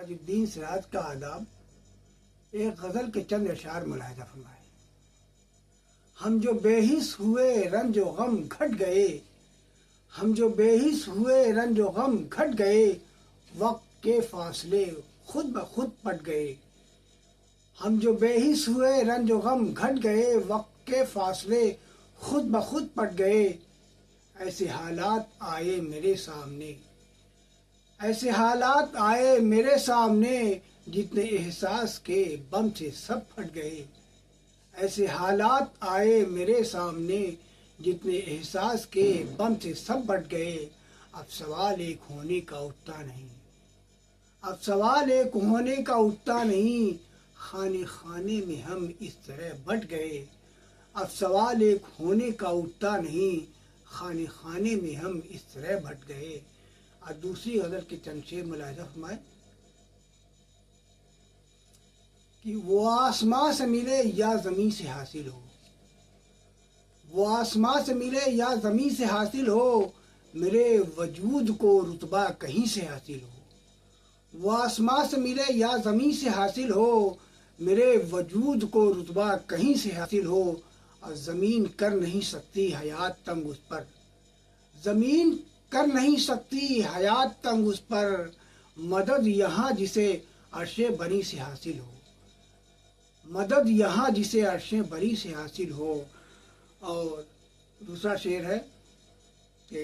تاج الدین سراج کا آداب ایک غزل کے چند اشعار ملاحظہ فرمائے۔ ہم جو بے حس ہوئے رنج و غم گھٹ گئے، ہم جو بے حس ہوئے رنج و غم گھٹ گئے، وقت کے فاصلے خود بخود پٹ گئے۔ ہم جو بے حس ہوئے رنج و غم گھٹ گئے، وقت کے فاصلے خود بخود پٹ گئے۔ ایسے حالات آئے میرے سامنے، ایسے حالات آئے میرے سامنے، جتنے احساس کے بم سے سب پھٹ گئے۔ ایسے حالات آئے میرے سامنے، جتنے احساس کے بم سے سب پھٹ گئے۔ اب سوال ایک ہونے کا اٹھتا نہیں، اب سوال ایک ہونے کا اٹھتا نہیں، خانے خانے میں ہم اس طرح بٹ گئے۔ اب سوال ایک ہونے کا اٹھتا نہیں، خانے خانے میں ہم اس طرح بٹ گئے۔ اور دوسری غزل کے چند شعر ملاحظہ فرمائے کہ وہ آسماں سے ملے یا زمین سے حاصل ہو، وہ آسماں سے ملے یا زمین سے حاصل ہو، میرے وجود کو رتبہ کہیں سے حاصل ہو۔ وہ آسماں سے ملے یا زمین سے حاصل ہو، میرے وجود کو رتبہ کہیں سے حاصل ہو۔ اور زمین کر نہیں سکتی حیات تنگ اس پر، زمین کر نہیں سکتی حیات تنگ اس پر، مدد یہاں جسے عرش بری سے حاصل ہو، مدد یہاں جسے عرش بری سے حاصل ہو۔ اور دوسرا شعر ہے کہ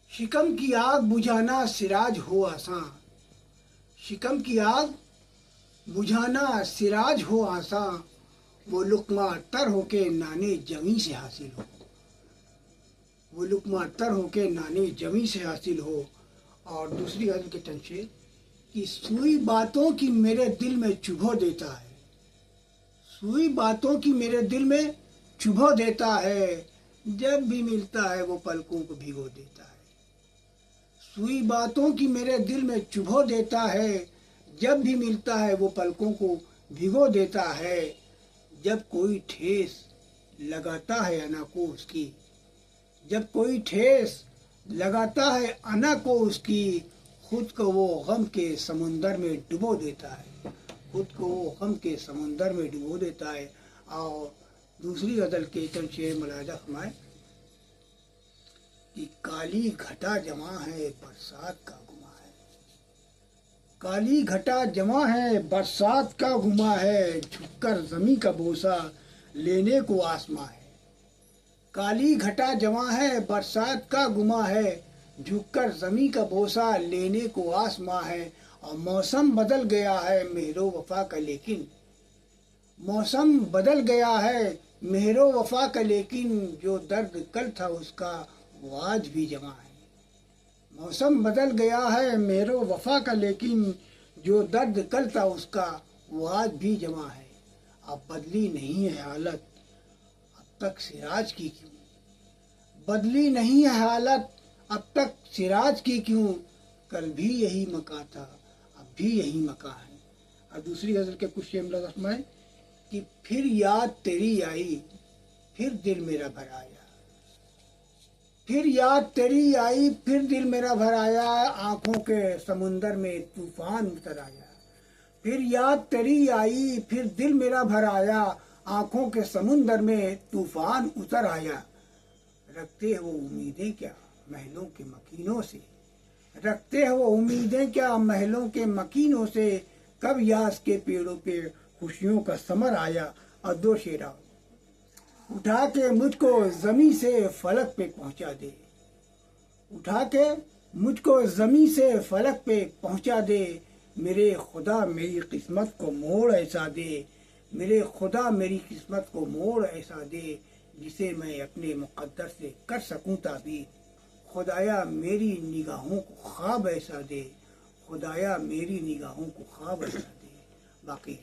شکم کی آگ بجھانا سراج ہو آساں، شکم کی آگ بجھانا سراج ہو آساں، وہ لقمہ تر ہو کے نانے جویں سے حاصل ہو، وہ لقمہ تر ہو کے نانے جویں سے حاصل ہو۔ اور دوسری غزل کے چند شعر کہ سوئی باتوں کی میرے دل میں چبھو دیتا ہے، سوئی باتوں کی میرے دل میں چبھو دیتا ہے، جب بھی ملتا ہے وہ پلکوں کو بھگو دیتا ہے۔ سوئی باتوں کی میرے دل میں چبھو دیتا ہے، جب بھی ملتا ہے وہ پلکوں کو بھگو دیتا ہے۔ جب کوئی ٹھیس لگاتا ہے انا کو اس کی، جب کوئی ٹھیس لگاتا ہے انا کو اس کی، خود کو وہ غم کے سمندر میں ڈبو دیتا ہے، خود کو وہ غم کے سمندر میں ڈبو دیتا ہے۔ اور دوسری غزل کے چند شعر ملاحظہ فرمائے کہ کالی گھٹا جمع ہے برسات کا گما ہے، کالی گھٹا جمع ہے برسات کا گما ہے، جھک کر زمیں کا بوسہ لینے کو آسماں ہے، کالی گھٹا جمع ہے برسات کا گما ہے، جھک کر زمیں کا بوسہ لینے کو آسماں ہے۔ اور موسم بدل گیا ہے مہر و وفا کا لیکن، موسم بدل گیا ہے مہر و وفا کا لیکن، جو درد کل تھا اس کا وہ آج بھی جمع ہے۔ موسم بدل گیا ہے مہر و وفا کا لیکن، جو درد کل تھا اس کا وہ آج بھی جمع ہے۔ اب بدلی نہیں ہے حالت اب تک سراج کی کیوں، بدلی نہیں ہے حالت اب تک سراج کی کیوں، کل بھی یہی مکان تھا اب بھی یہی مکان ہے۔ اور دوسری غزل کے کچھ شعر ملاحظہ فرمائے کہ پھر یاد تیری آئی پھر دل میرا بھر آیا، پھر یاد تیری آئی پھر دل میرا بھر آیا، آنکھوں کے سمندر میں طوفان اتر آیا، پھر یاد تیری آئی پھر دل میرا بھر آیا، آنکھوں کے سمندر میں طوفان اتر آیا۔ رکھتے ہیں وہ امیدیں کیا محلوں کے مکینوں سے، رکھتے ہیں وہ امیدیں کیا محلوں کے مکینوں سے، کب یاس کے پیڑوں پہ خوشیوں کا ثمر آیا۔ اور دو شعر اٹھا کے مجھ کو زمیں سے فلک پہ پہنچا دے، اٹھا کے مجھ کو زمیں سے فلک پہ پہنچا دے، میرے خدا میری قسمت کو موڑ ایسا دے، میرے خدا میری قسمت کو موڑ ایسا دے، جسے میں اپنے مقدر سے کر سکوں تعبیر، خدایا میری نگاہوں کو خواب ایسا دے، خدایا میری نگاہوں کو خواب ایسا دے۔ باقی